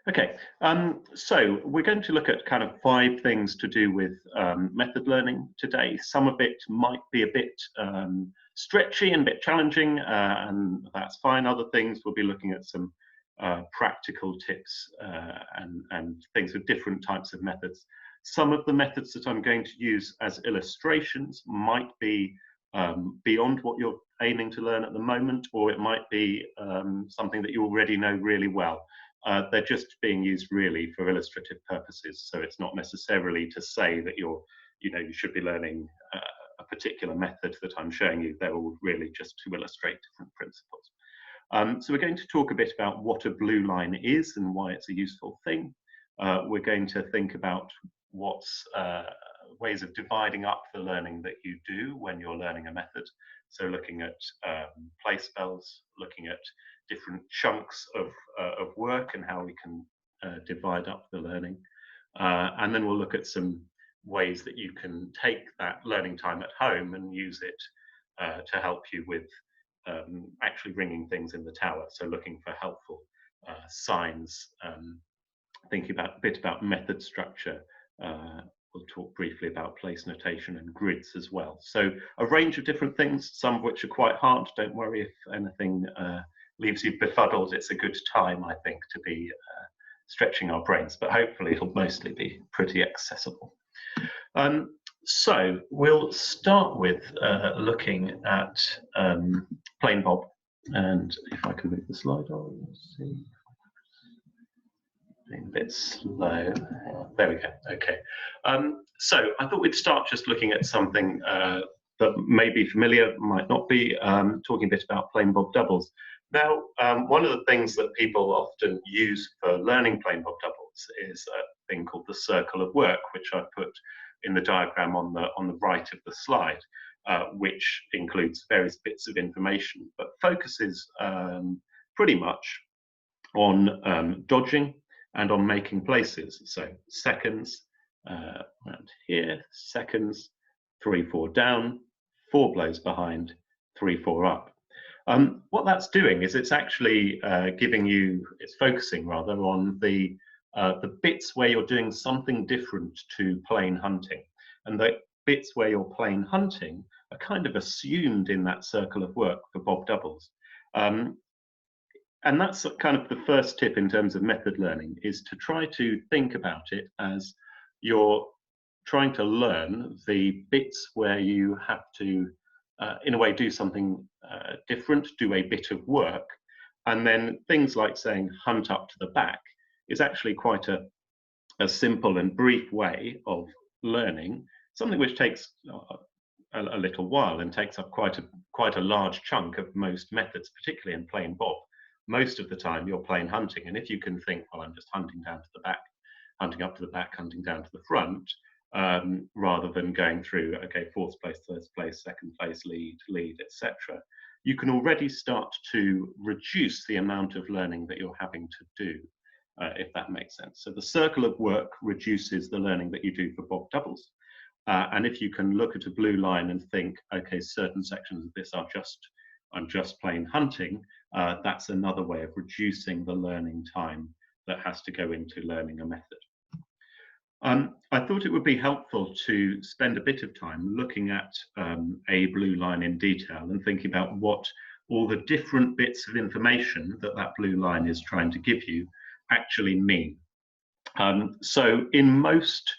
Okay, so we're going to look at kind of 5 things to do with method learning today. Some of it might be a bit stretchy and a bit challenging, and that's fine. Other things we'll be looking at some practical tips and things with different types of methods. Some of the methods that I'm going to use as illustrations might be beyond what you're aiming to learn at the moment, or it might be something that you already know really well. They're just being used really for illustrative purposes, so it's not necessarily to say that you should be learning a particular method that I'm showing you. They're all really just to illustrate different principles. So we're going to talk a bit about what a blue line is and why it's a useful thing. We're going to think about what's ways of dividing up the learning that you do when you're learning a method. So looking at place spells, looking at different chunks of work and how we can divide up the learning. And then we'll look at some ways that you can take that learning time at home and use it to help you with actually ringing things in the tower. So looking for helpful signs, thinking a bit about method structure. We'll talk briefly about place notation and grids as well. So a range of different things, some of which are quite hard. Don't worry if anything leaves you befuddled. It's a good time, I think, to be stretching our brains, but hopefully it'll mostly be pretty accessible. So we'll start with looking at Plain Bob. And if I can move the slide on, let's see. Being a bit slow. There we go. Okay. So I thought we'd start just looking at something that may be familiar, might not be, talking a bit about Plain Bob doubles. Now, one of the things that people often use for learning Plain Bob doubles is a thing called the circle of work, which I put in the diagram on the right of the slide, which includes various bits of information, but focuses pretty much on dodging and on making places. So seconds, around here, seconds, 3, 4 down, 4 blows behind, 3, 4 up. What that's doing is it's actually it's focusing rather on the bits where you're doing something different to plain hunting. And the bits where you're plain hunting are kind of assumed in that circle of work for Bob doubles. And that's kind of the first tip in terms of method learning, is to try to think about it as you're trying to learn the bits where you have to, in a way, do something different, do a bit of work. And then things like saying hunt up to the back is actually quite a simple and brief way of learning, something which takes a little while and takes up quite a large chunk of most methods, particularly in Plain Bob. Most of the time you're plain hunting, and if you can think, well, I'm just hunting down to the back, hunting up to the back, hunting down to the front, rather than going through, okay, 4th place, 3rd place, 2nd place, lead, etc., you can already start to reduce the amount of learning that you're having to do, if that makes sense. So the circle of work reduces the learning that you do for Bob doubles. And if you can look at a blue line and think, okay, certain sections of this are I'm just plain hunting, that's another way of reducing the learning time that has to go into learning a method. I thought it would be helpful to spend a bit of time looking at a blue line in detail and thinking about what all the different bits of information that blue line is trying to give you actually mean. So in most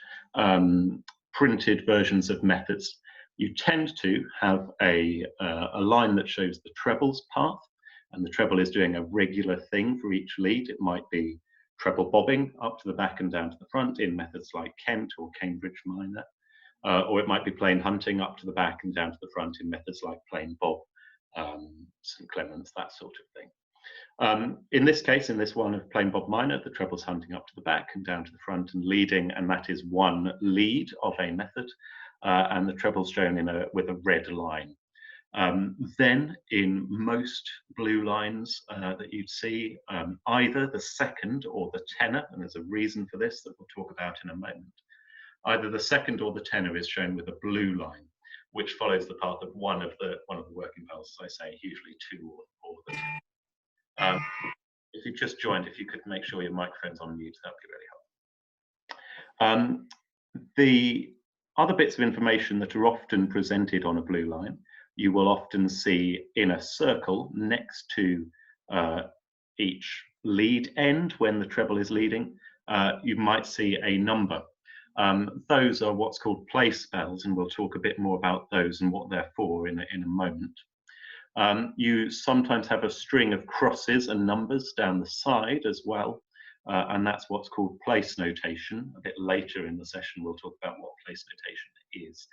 printed versions of methods, you tend to have a line that shows the trebles path, and the treble is doing a regular thing for each lead. It might be treble bobbing up to the back and down to the front in methods like Kent or Cambridge Minor, or it might be plain hunting up to the back and down to the front in methods like Plain Bob, St Clements, that sort of thing. In this case, in this one of Plain Bob Minor, the treble's hunting up to the back and down to the front and leading, and that is one lead of a method. And the treble's shown with a red line. Then in most blue lines that you'd see, either the second or the tenor, and there's a reason for this that we'll talk about in a moment, either the second or the tenor is shown with a blue line, which follows the path of one of the working bells, as I say, usually 2 or the 10. If you just joined, if you could make sure your microphone's on mute, that would be really helpful. The other bits of information that are often presented on a blue line, you will often see in a circle next to each lead end when the treble is leading. You might see a number. Those are what's called place spells, and we'll talk a bit more about those and what they're for in a moment. You sometimes have a string of crosses and numbers down the side as well, and that's what's called place notation. A bit later in the session, we'll talk about what place notation is.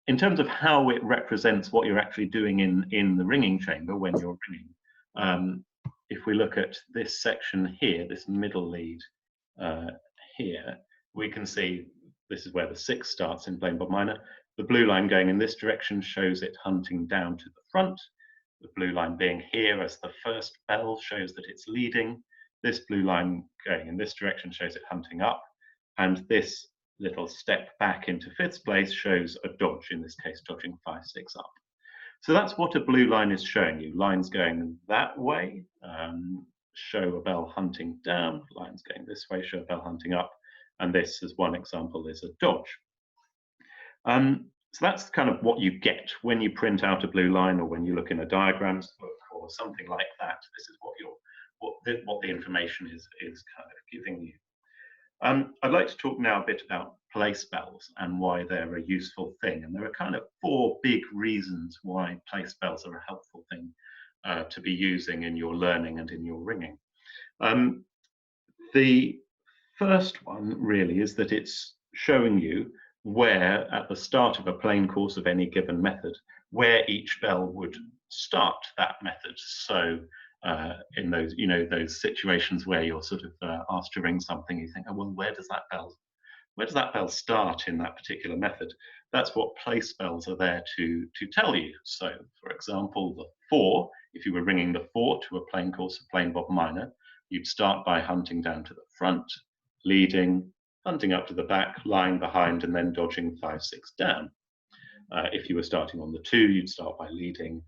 In terms of how it represents what you're actually doing in the ringing chamber when you're ringing, if we look at this section here, this middle lead here, we can see this is where the 6 starts in plain bob minor. The blue line going in this direction shows it hunting down to the front. The blue line being here as the first bell shows that it's leading. This blue line going in this direction shows it hunting up. And this little step back into 5th place shows a dodge, in this case dodging 5, 6 up. So that's what a blue line is showing you. Lines going that way show a bell hunting down. Lines going this way show a bell hunting up. And this, as one example, is a dodge. So that's kind of what you get when you print out a blue line, or when you look in a diagrams book or something like that. This is what the information is kind of giving you. I'd like to talk now a bit about place spells and why they're a useful thing. And there are kind of 4 big reasons why place spells are a helpful thing to be using in your learning and in your ringing. The first one really is that it's showing you where, at the start of a plain course of any given method, where each bell would start that method. So in those, those situations where you're sort of asked to ring something, you think, oh, well, where does that bell start in that particular method? That's what place spells are there to tell you. So, for example, the 4, if you were ringing the 4 to a plain course of plain bob minor, you'd start by hunting down to the front, leading, hunting up to the back, lying behind, and then dodging 5, 6 down. If you were starting on the 2, you'd start by leading,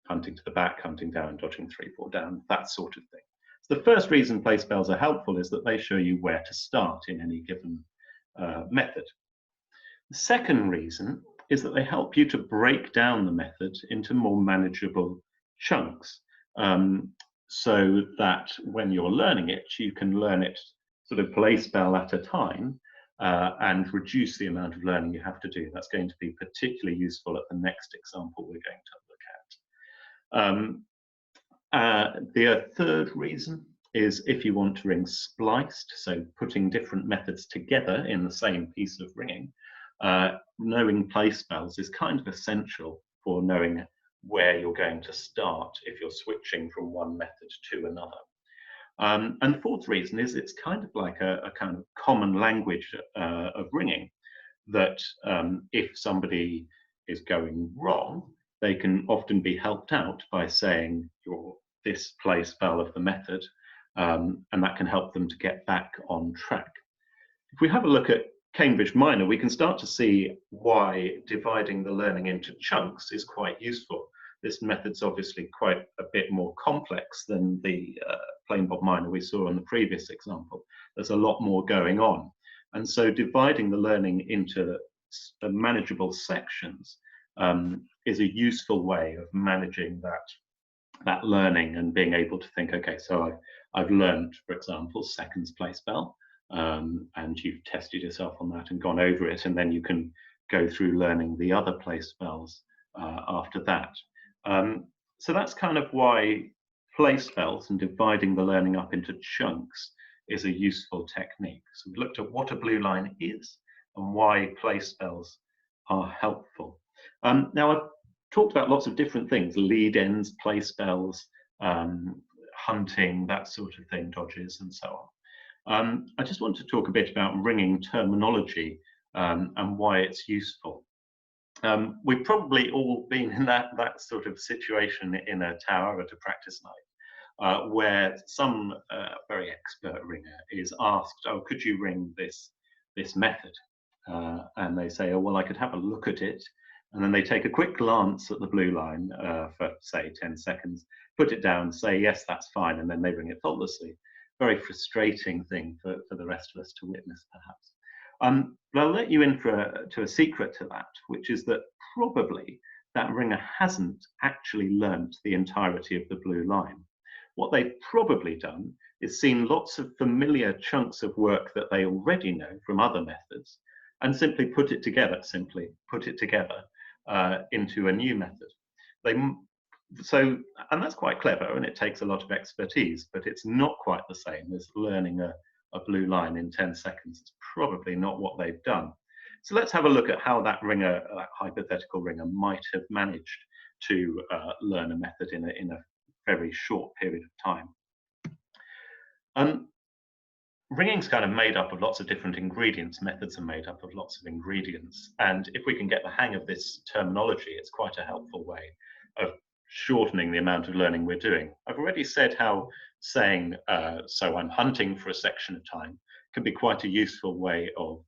hunting to the back, hunting down, dodging 3, 4 down, that sort of thing. So the first reason place spells are helpful is that they show you where to start in any given method. The second reason is that they help you to break down the method into more manageable chunks, so that when you're learning it, you can learn it sort of place spell at a time and reduce the amount of learning you have to do. That's going to be particularly useful at the next example we're going to look at. The third reason is if you want to ring spliced, so putting different methods together in the same piece of ringing, knowing place spells is kind of essential for knowing where you're going to start if you're switching from one method to another. And the fourth reason is it's kind of like a kind of common language of ringing, that if somebody is going wrong, they can often be helped out by saying you're this place spell of the method, and that can help them to get back on track. If we have a look at Cambridge Minor, we can start to see why dividing the learning into chunks is quite useful. This method's obviously quite a bit more complex than the plain bob minor we saw in the previous example. There's a lot more going on. And so dividing the learning into manageable sections is a useful way of managing that learning and being able to think, okay, so I've learned, for example, seconds place spell, and you've tested yourself on that and gone over it, and then you can go through learning the other place spells after that. So that's kind of why place spells and dividing the learning up into chunks is a useful technique. So we looked at what a blue line is and why place spells are helpful. Now I've talked about lots of different things: lead ends, place spells, hunting, that sort of thing, dodges, and so on. I just want to talk a bit about ringing terminology and why it's useful. We've probably all been in that sort of situation in a tower at a practice night, where some very expert ringer is asked, oh, could you ring this method? And they say, oh, well, I could have a look at it. And then they take a quick glance at the blue line for, say, 10 seconds, put it down, say, yes, that's fine, and then they ring it faultlessly. Very frustrating thing for the rest of us to witness, perhaps. But I'll let you in to a secret to that, which is that probably that ringer hasn't actually learnt the entirety of the blue line. What they've probably done is seen lots of familiar chunks of work that they already know from other methods and simply put it together into a new method. And that's quite clever, and it takes a lot of expertise, but it's not quite the same as learning a blue line in 10 seconds. It's probably not what they've done. So let's have a look at how that hypothetical ringer, might have managed to learn a method in a very short period of time. Ringing's kind of made up of lots of different ingredients. Methods are made up of lots of ingredients. And if we can get the hang of this terminology, it's quite a helpful way of shortening the amount of learning we're doing. I've already said how saying, so I'm hunting for a section of time, can be quite a useful way of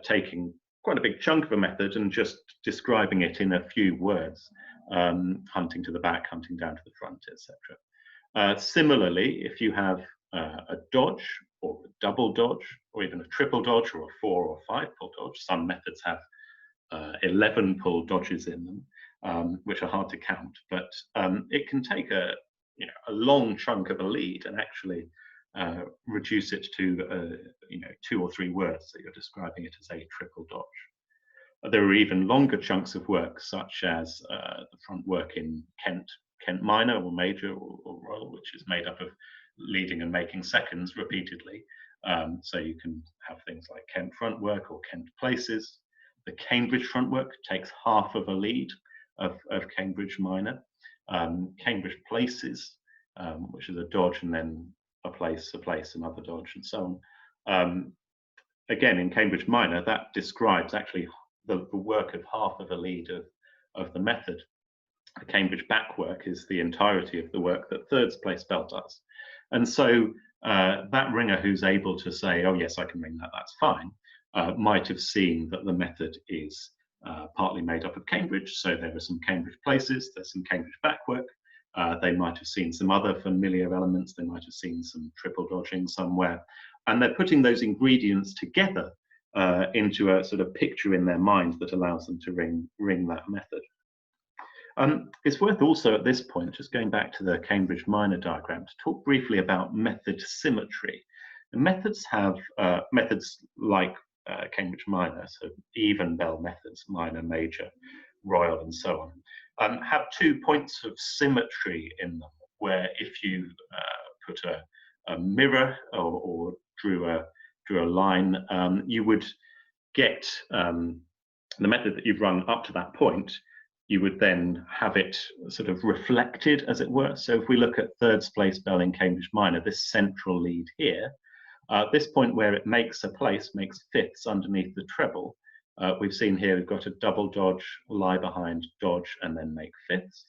taking quite a big chunk of a method and just describing it in a few words, hunting to the back, hunting down to the front, etc. Similarly, if you have a dodge or a double dodge or even a triple dodge or a 4 or 5 pull dodge, some methods have 11 pull dodges in them, which are hard to count, but it can take a long chunk of a lead and actually reduce it to 2 or 3 words that you're describing it as a triple dodge. There are even longer chunks of work, such as the front work in Kent minor or major or royal, which is made up of leading and making seconds repeatedly. So you can have things like Kent front work or Kent places. The Cambridge front work takes half of a lead of Cambridge minor. Cambridge places, which is a dodge and then a place, another dodge, and so on. Again, in Cambridge minor, that describes actually the work of half of a lead of the method. The Cambridge back work is the entirety of the work that thirds place bell does. And so that ringer who's able to say, oh yes, I can ring that, that's fine, might have seen that the method is partly made up of Cambridge. So there are some Cambridge places, there's some Cambridge back work. They might have seen some other familiar elements. They might have seen some triple dodging somewhere. And they're putting those ingredients together into a sort of picture in their mind that allows them to ring that method. It's worth also at this point, just going back to the Cambridge minor diagram, to talk briefly about method symmetry. And methods have methods like Cambridge minor, so even bell methods, minor, major, royal, and so on, have 2 points of symmetry in them, where if you put a mirror or drew a line, you would get the method that you've run up to that point. You would then have it sort of reflected, as it were. So if we look at thirds place bell in Cambridge minor, this central lead here, this point where it makes a place, makes fifths underneath the treble, we've seen here we've got a double dodge, lie behind, dodge, and then make fifths.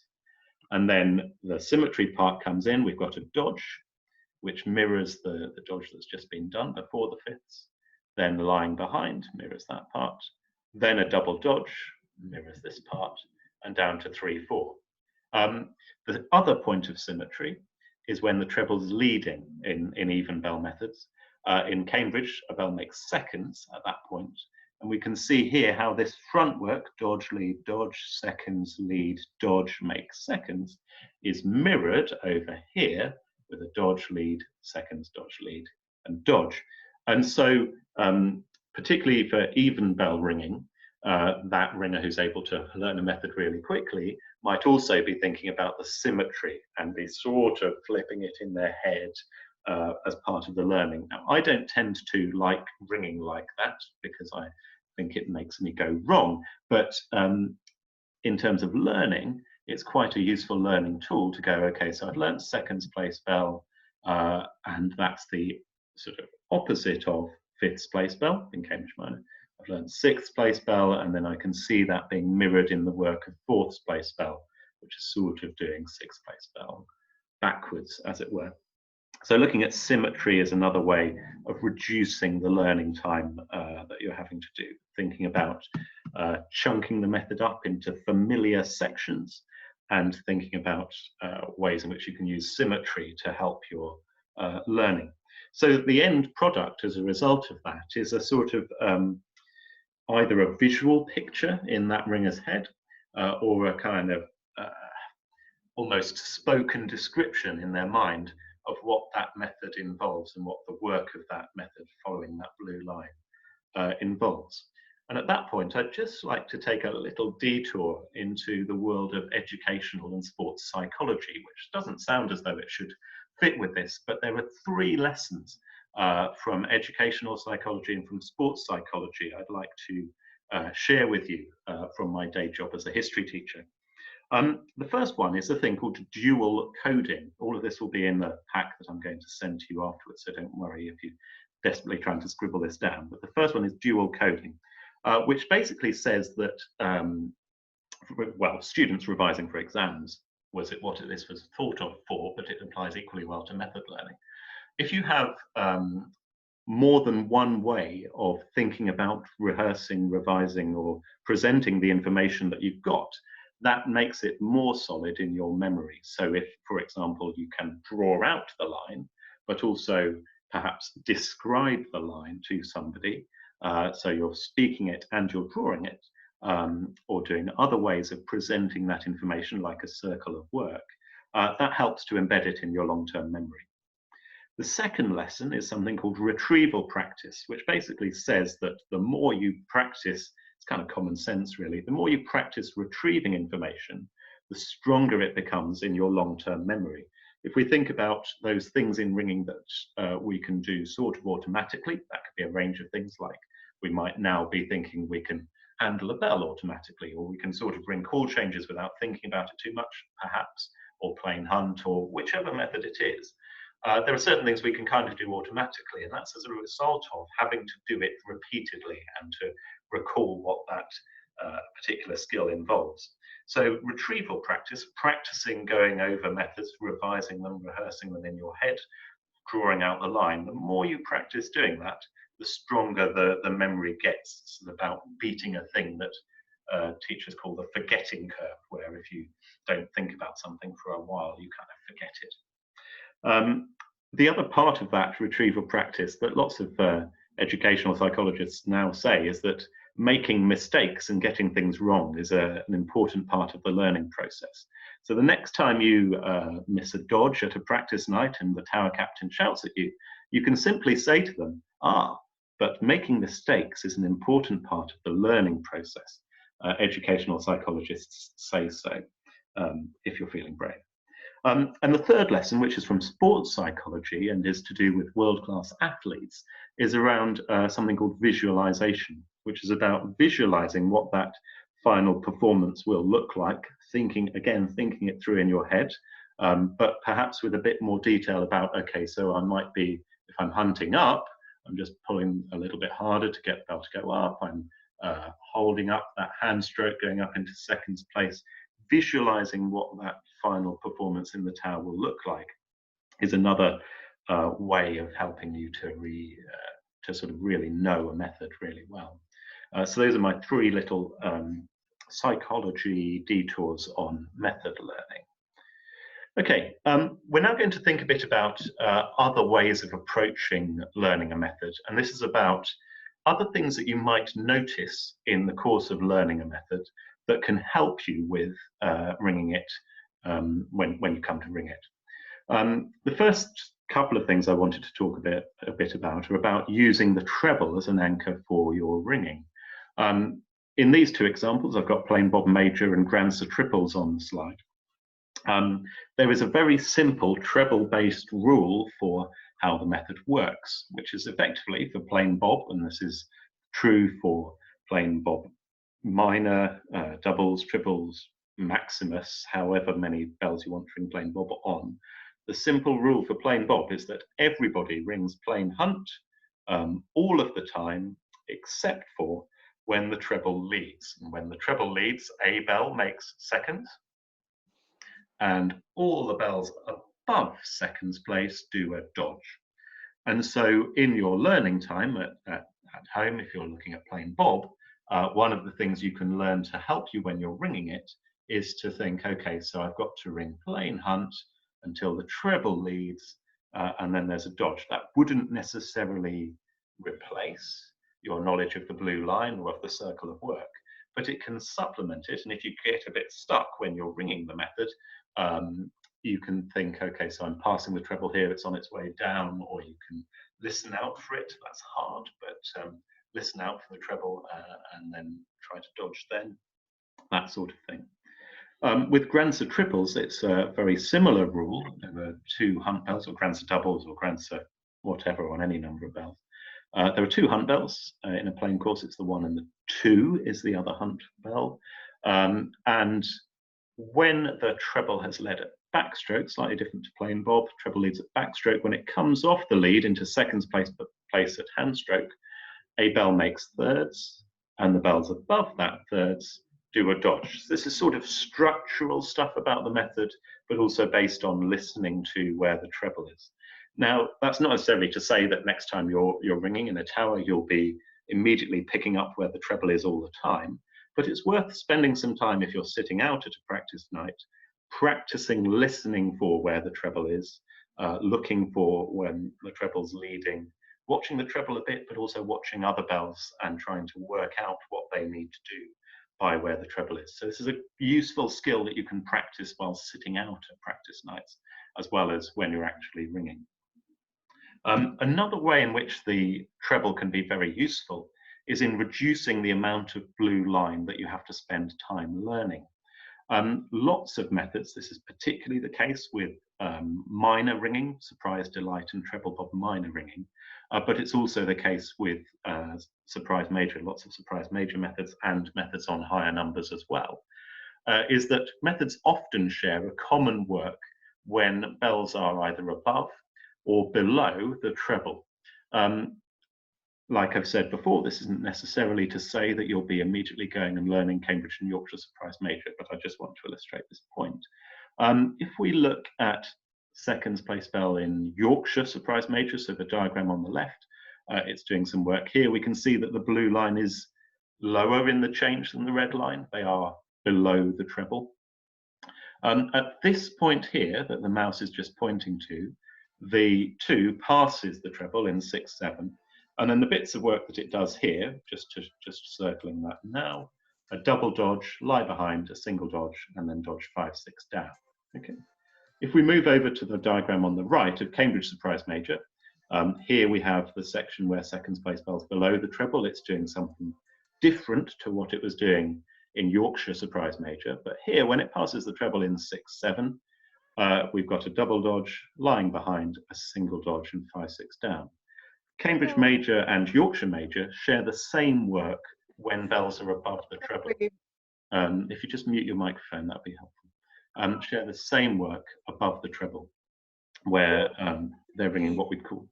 And then the symmetry part comes in. We've got a dodge, which mirrors the dodge that's just been done before the fifths. Then lying behind mirrors that part. Then a double dodge mirrors this part, and down to 3/4. The other point of symmetry is when the treble's leading in even bell methods. In Cambridge, a bell makes seconds at that point, and we can see here how this front work, dodge, lead, dodge, seconds, lead, dodge, make seconds, is mirrored over here with a dodge, lead, seconds, dodge, lead, and dodge. And so, particularly for even bell ringing, that ringer who's able to learn a method really quickly might also be thinking about the symmetry and be sort of flipping it in their head as part of the learning. Now, I don't tend to like ringing like that because I think it makes me go wrong, but in terms of learning, it's quite a useful learning tool to go, okay, so I've learned seconds place bell, and that's the sort of opposite of fifths place bell in Cambridge minor. I've learned sixth place bell, and then I can see that being mirrored in the work of fourth place bell, which is sort of doing sixth place bell backwards, as it were. So looking at symmetry is another way of reducing the learning time that you're having to do, thinking about chunking the method up into familiar sections and thinking about ways in which you can use symmetry to help your learning. So the end product as a result of that is a sort of either a visual picture in that ringer's head or a kind of almost spoken description in their mind of what that method involves and what the work of that method following that blue line involves. And at that point, I'd just like to take a little detour into the world of educational and sports psychology, which doesn't sound as though it should fit with this, but there are 3 lessons from educational psychology and from sports psychology I'd like to share with you from my day job as a history teacher. The first one is a thing called dual coding. All of this will be in the pack that I'm going to send to you afterwards, so don't worry if you're desperately trying to scribble this down. But the first one is dual coding, which basically says that, well, students revising for exams was it what this was thought of for, but it applies equally well to method learning. If you have more than one way of thinking about rehearsing, revising, or presenting the information that you've got, that makes it more solid in your memory. So if, for example, you can draw out the line, but also perhaps describe the line to somebody, so you're speaking it and you're drawing it, or doing other ways of presenting that information like a circle of work, that helps to embed it in your long-term memory. The second lesson is something called retrieval practice, which basically says that the more you practice, it's kind of common sense really, the more you practice retrieving information, the stronger it becomes in your long-term memory. If we think about those things in ringing that we can do sort of automatically, that could be a range of things, like we might now be thinking we can handle a bell automatically, or we can sort of ring call changes without thinking about it too much, perhaps, or plain hunt, or whichever method it is. There are certain things we can kind of do automatically, and that's as a result of having to do it repeatedly and to recall what that particular skill involves. So retrieval practice, practicing going over methods, revising them, rehearsing them in your head, drawing out the line, the more you practice doing that, the stronger the memory gets. It's about beating a thing that teachers call the forgetting curve, where if you don't think about something for a while, you kind of forget it. The other part of that retrieval practice that lots of educational psychologists now say is that making mistakes and getting things wrong is an important part of the learning process. So the next time you miss a dodge at a practice night and the tower captain shouts at you, you can simply say to them, but making mistakes is an important part of the learning process. Educational psychologists say so, if you're feeling brave. And the third lesson, which is from sports psychology and is to do with world-class athletes, is around something called visualization, which is about visualizing what that final performance will look like, thinking it through in your head, but perhaps with a bit more detail about, okay, so I might be, if I'm hunting up, I'm just pulling a little bit harder to get the bell to go up, I'm holding up that hand stroke going up into seconds place. Visualizing what that final performance in the tower will look like is another way of helping you to sort of really know a method really well. So those are my 3 little psychology detours on method learning. Okay, we're now going to think a bit about other ways of approaching learning a method, and this is about other things that you might notice in the course of learning a method that can help you with ringing it when you come to ring it. The first couple of things I wanted to talk a bit about are about using the treble as an anchor for your ringing. In these 2 examples, I've got plain bob major and grandsa triples on the slide. There is a very simple treble-based rule for how the method works, which is effectively for plain bob, and this is true for plain bob minor, doubles, triples, maximus, however many bells you want to ring plain bob on. The simple rule for plain bob is that everybody rings plain hunt all of the time, except for when the treble leads. And when the treble leads, a bell makes seconds, and all the bells above seconds place do a dodge. And so in your learning time at home, if you're looking at plain bob, one of the things you can learn to help you when you're ringing it is to think, okay, so I've got to ring plain hunt until the treble leads, and then there's a dodge. That wouldn't necessarily replace your knowledge of the blue line or of the circle of work, but it can supplement it. And if you get a bit stuck when you're ringing the method, you can think, okay, so I'm passing the treble here, it's on its way down, or you can listen out for it. That's hard, but listen out for the treble and then try to dodge then, that sort of thing. With Granser triples, it's a very similar rule. There are 2 hunt bells, or Granser doubles, or Granser whatever on any number of bells. There are 2 hunt bells. In a plain course, it's the 1 and the 2 is the other hunt bell. And when the treble has led at backstroke, slightly different to plain bob, treble leads at backstroke. When it comes off the lead into seconds place at handstroke, a bell makes thirds, and the bells above that thirds do a dodge. So this is sort of structural stuff about the method, but also based on listening to where the treble is. Now, that's not necessarily to say that next time you're ringing in a tower, you'll be immediately picking up where the treble is all the time, but it's worth spending some time if you're sitting out at a practice night, practicing listening for where the treble is, looking for when the treble's leading, watching the treble a bit, but also watching other bells and trying to work out what they need to do by where the treble is. So this is a useful skill that you can practice while sitting out at practice nights, as well as when you're actually ringing. Another way in which the treble can be very useful is in reducing the amount of blue line that you have to spend time learning. Lots of methods, this is particularly the case with minor ringing, surprise, delight, and treble bob minor ringing, but it's also the case with surprise major, lots of surprise major methods and methods on higher numbers as well, is that methods often share a common work when bells are either above or below the treble. Like I've said before, this isn't necessarily to say that you'll be immediately going and learning Cambridge and Yorkshire surprise major, but I just want to illustrate this point. If we look at seconds place bell in Yorkshire surprise major, so the diagram on the left, it's doing some work here. We can see that the blue line is lower in the change than the red line. They are below the treble. At this point here that the mouse is just pointing to, the 2 passes the treble in 6/7, and then the bits of work that it does here, just circling that now, a double dodge, lie behind, a single dodge, and then dodge 5/6 down. Okay. If we move over to the diagram on the right of Cambridge surprise major, here we have the section where seconds place bell's below the treble. It's doing something different to what it was doing in Yorkshire surprise major, but here when it passes the treble in 6/7, we've got a double dodge, lying behind, a single dodge, and 5/6 down. Cambridge major and Yorkshire major share the same work when bells are above the treble. If you just mute your microphone, that'd be helpful. Share the same work above the treble, where they're ringing what we'd call.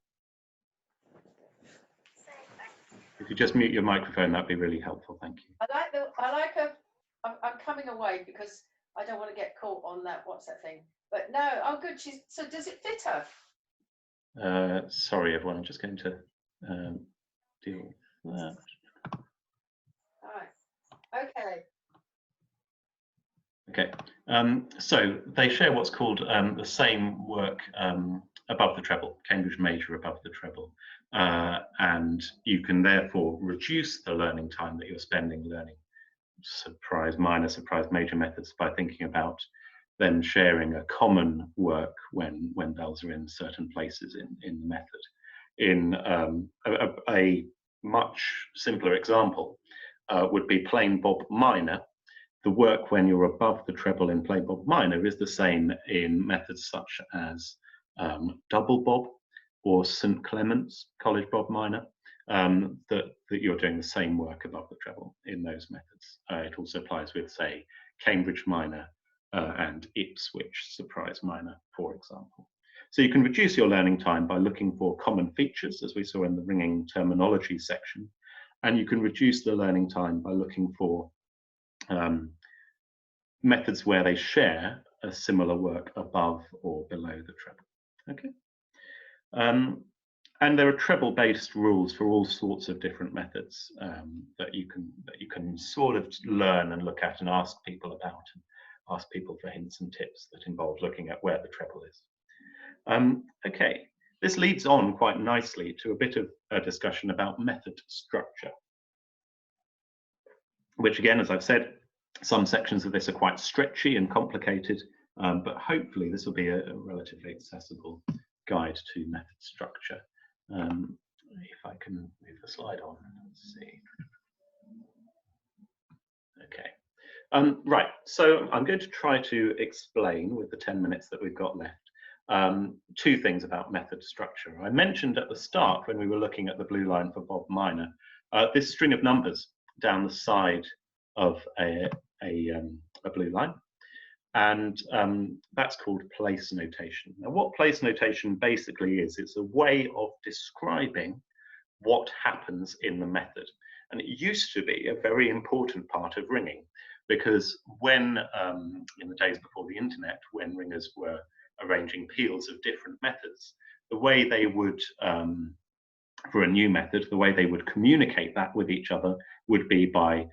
If you just mute your microphone, that'd be really helpful. Thank you. I'm coming away because I don't want to get caught on that. What's that thing? But no, oh good. So does it fit her? Sorry, everyone. I'm just going to deal with that. All right. Okay. Okay. So they share what's called the same work above the treble, Cambridge major above the treble, and you can therefore reduce the learning time that you're spending learning surprise minor, surprise major methods by thinking about them sharing a common work when bells are in certain places in the method. In a much simpler example would be plain bob minor. The work when you're above the treble in plain bob minor is the same in methods such as double bob or St Clement's college bob minor, that you're doing the same work above the treble in those methods. It also applies with, say, Cambridge minor and Ipswich surprise minor, for example. So you can reduce your learning time by looking for common features, as we saw in the ringing terminology section, and you can reduce the learning time by looking for methods where they share a similar work above or below the treble. Okay. And there are treble-based rules for all sorts of different methods that you can sort of learn and look at and ask people about ask people for hints and tips that involve looking at where the treble is. Okay, this leads on quite nicely to a bit of a discussion about method structure, which again, as I've said, some sections of this are quite stretchy and complicated, but hopefully this will be a relatively accessible guide to method structure. If I can move the slide on, let's see. Okay. Right, so I'm going to try to explain, with the 10 minutes that we've got left, two things about method structure. I mentioned at the start, when we were looking at the blue line for Bob Minor, this string of numbers down the side of a blue line, and that's called place notation. Now, what place notation basically is, it's a way of describing what happens in the method. And it used to be a very important part of ringing, because when, in the days before the internet, when ringers were arranging peals of different methods, the way they would, for a new method, the way they would communicate that with each other would be by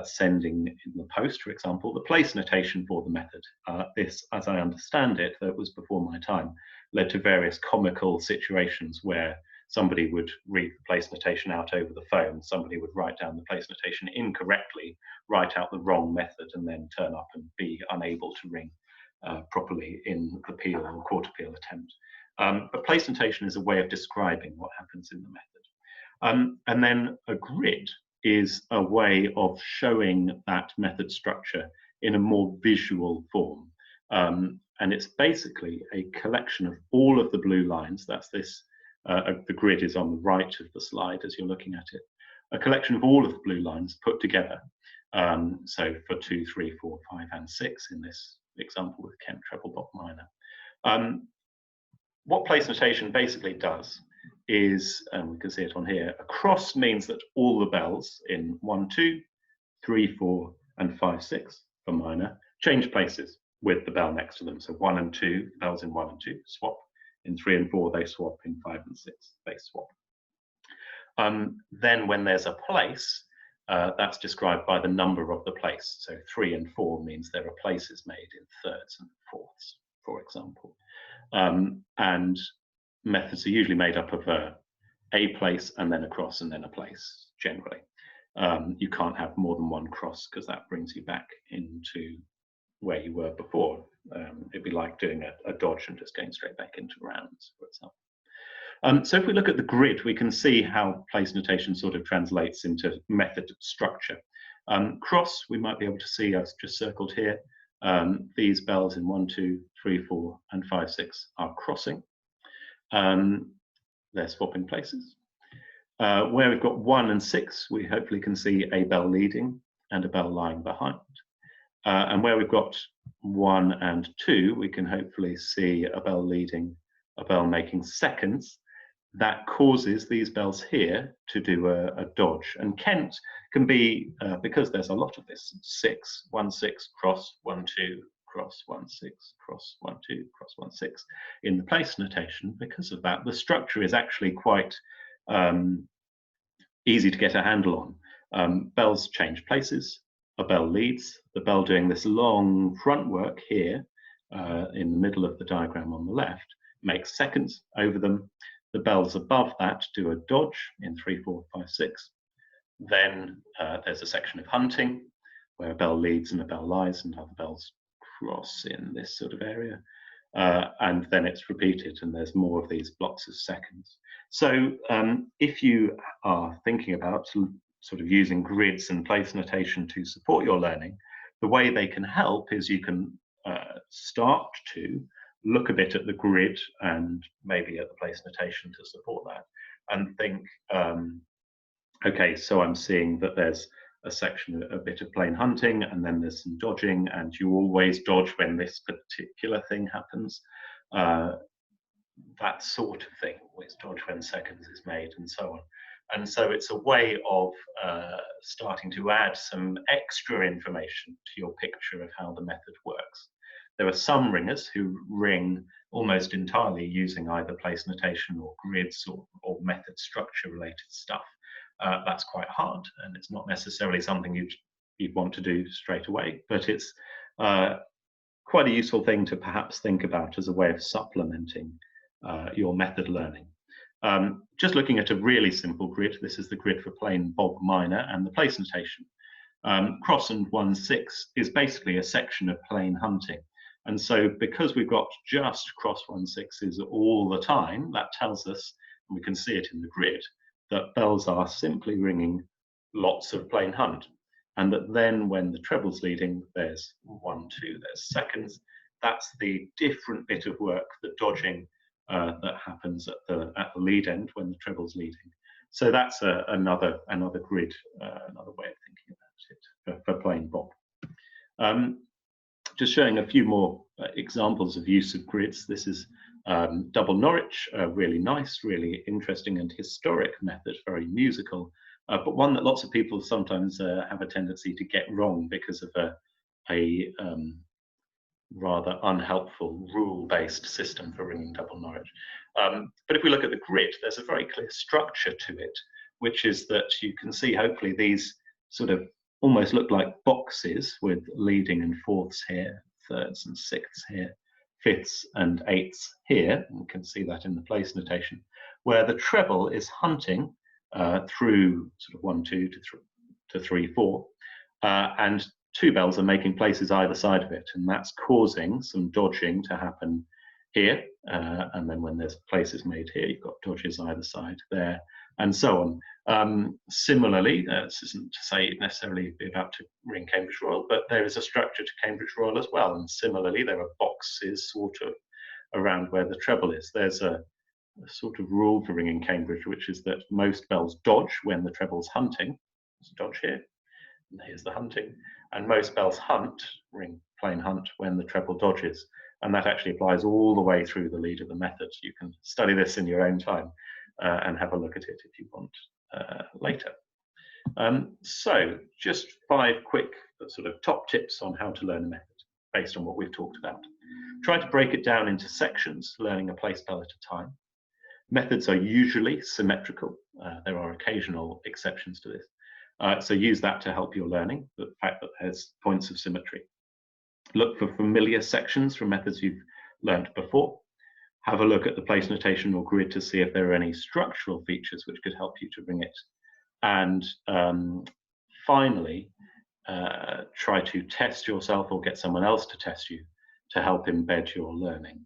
sending in the post, for example, the place notation for the method. This, as I understand it, that was before my time, led to various comical situations where somebody would read the place notation out over the phone, somebody would write down the place notation incorrectly, write out the wrong method, and then turn up and be unable to ring properly in the peal or quarter peal attempt. But place notation is a way of describing what happens in the method. And then a grid is a way of showing that method structure in a more visual form. And it's basically a collection of all of the blue lines. That's this, the grid is on the right of the slide as you're looking at it. A collection of all of the blue lines put together. So for 2, 3, 4, 5, and 6 in this example with Kent treble Bob minor. What place notation basically does is, and we can see it on here, a cross means that all the bells in 1, 2, 3, 4, and 5, 6 for minor change places with the bell next to them. So 1 and 2, bells in 1 and 2 swap. In 3 and 4, they swap. In 5 and 6, they swap. Then when there's a place, that's described by the number of the place. So 3 and 4 means there are places made in thirds and fourths, for example. And methods are usually made up of a place and then a cross and then a place, generally. You can't have more than one cross because that brings you back into where you were before. It'd be like doing a dodge and just going straight back into rounds, for example. So if we look at the grid, we can see how place notation sort of translates into method structure. Cross, we might be able to see, I've just circled here, these bells in 1, 2, 3, 4, and 5, 6 are crossing. They're swapping places. Where we've got 1 and 6, we hopefully can see a bell leading and a bell lying behind. And where we've got 1 and 2, we can hopefully see a bell leading, a bell making seconds. That causes these bells here to do a dodge. And Kent can be, because there's a lot of this, 6, 1, 6, cross, 1, 2, cross, 1, 6, cross, 1, 2, cross, 1, 6 in the place notation. Because of that, the structure is actually quite easy to get a handle on. Bells change places, a bell leads, the bell doing this long front work here in the middle of the diagram on the left makes seconds over them. The bells above that do a dodge in 3, 4, 5, 6. Then there's a section of hunting where a bell leads and a bell lies and other bells cross in this sort of area. And then it's repeated and there's more of these blocks of seconds. So if you are thinking about sort of using grids and place notation to support your learning, the way they can help is you can start to look a bit at the grid and maybe at the place notation to support that and think, okay, so I'm seeing that there's a section, a bit of plain hunting, and then there's some dodging, and you always dodge when this particular thing happens. That sort of thing, always dodge when seconds is made, and so on. And so it's a way of starting to add some extra information to your picture of how the method works. There are some ringers who ring almost entirely using either place notation or grids or method structure related stuff. That's quite hard, and it's not necessarily something you'd want to do straight away, but it's quite a useful thing to perhaps think about as a way of supplementing your method learning. Just looking at a really simple grid, this is the grid for plain bog minor and the place notation. Cross and 1/6 is basically a section of plain hunting. And so because we've got just cross 1/6s all the time, that tells us, and we can see it in the grid, that bells are simply ringing lots of plain hunt. And that then when the treble's leading, there's 1, 2, there's seconds. That's the different bit of work, the dodging that happens at the lead end when the treble's leading. So that's another grid, another way of thinking about it for plain bog. Just showing a few more examples of use of grids. This is double Norwich, a really nice, really interesting and historic method, very musical, but one that lots of people sometimes have a tendency to get wrong because of a rather unhelpful rule-based system for ringing double Norwich. But if we look at the grid, there's a very clear structure to it, which is that you can see hopefully these sort of almost look like boxes with leading and fourths here, thirds and sixths here, fifths and eighths here. And we can see that in the place notation, where the treble is hunting through sort of 1, 2 to 3, 4, and two bells are making places either side of it, and that's causing some dodging to happen here, and then when there's places made here, you've got dodges either side there, and so on. Similarly, this isn't to say you'd necessarily be about to ring Cambridge Royal, but there is a structure to Cambridge Royal as well, and similarly there are boxes sort of around where the treble is. There's a sort of rule for ringing Cambridge, which is that most bells dodge when the treble's hunting. There's a dodge here, and here's the hunting, and most bells hunt, ring plain hunt, when the treble dodges, and that actually applies all the way through the lead of the method. You can study this in your own time and have a look at it if you want later. So just 5 quick sort of top tips on how to learn a method based on what we've talked about. Try to break it down into sections, learning a place bell at a time. Methods are usually symmetrical. There are occasional exceptions to this. So use that to help your learning, the fact that there's points of symmetry. Look for familiar sections from methods you've learned before. Have a look at the place notation or grid to see if there are any structural features which could help you to ring it. And finally, try to test yourself or get someone else to test you to help embed your learning.